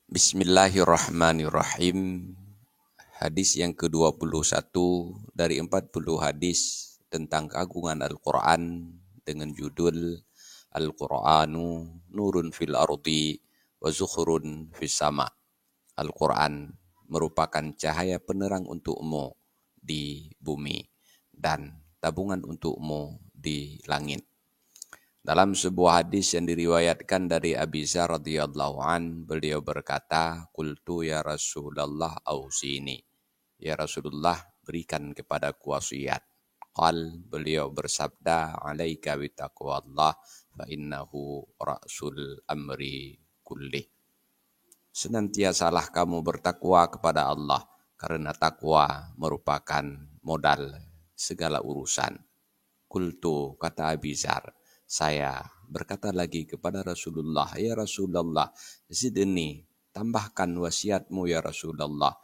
Bismillahirrahmanirrahim. Hadis yang ke-21 dari 40 hadis tentang keagungan Al-Quran dengan judul Al-Quranu Nurun fil Ardi wa Zukhrun fis Sama. Al-Quran merupakan cahaya penerang untukmu di bumi dan tabungan untukmu di langit. Dalam sebuah hadis yang diriwayatkan dari Abi Dzar radhiyallahu an, beliau berkata, "Qultu ya Rasulullah ausini." Ya Rasulullah, berikan kepadaku wasiat. Beliau bersabda, "Alaika bitaqwallah fa innahu ra'sul amri kulli." Senantiasalah kamu bertakwa kepada Allah, karena takwa merupakan modal segala urusan. Qultu, kata Abi Dzar, saya berkata lagi kepada Rasulullah, "Ya Rasulullah, zidni, tambahkan wasiatmu ya Rasulullah."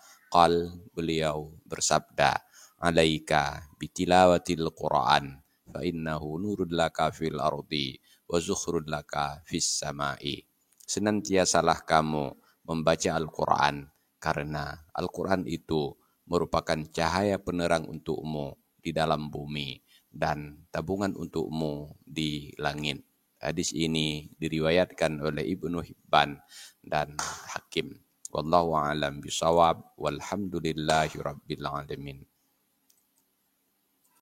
Beliau bersabda, "Alaika bitilawatil Qur'an, fa innahu nurun laka fil ardi wa zukhrun laka fis samai." Senantiasalah kamu membaca Al-Quran, karena Al-Quran itu merupakan cahaya penerang untukmu di dalam bumi dan tabungan untukmu di langit. Hadis ini diriwayatkan oleh Ibnu Hibban dan Hakim. Wallahu a'lam bishawab. Walhamdulillahi rabbil alamin.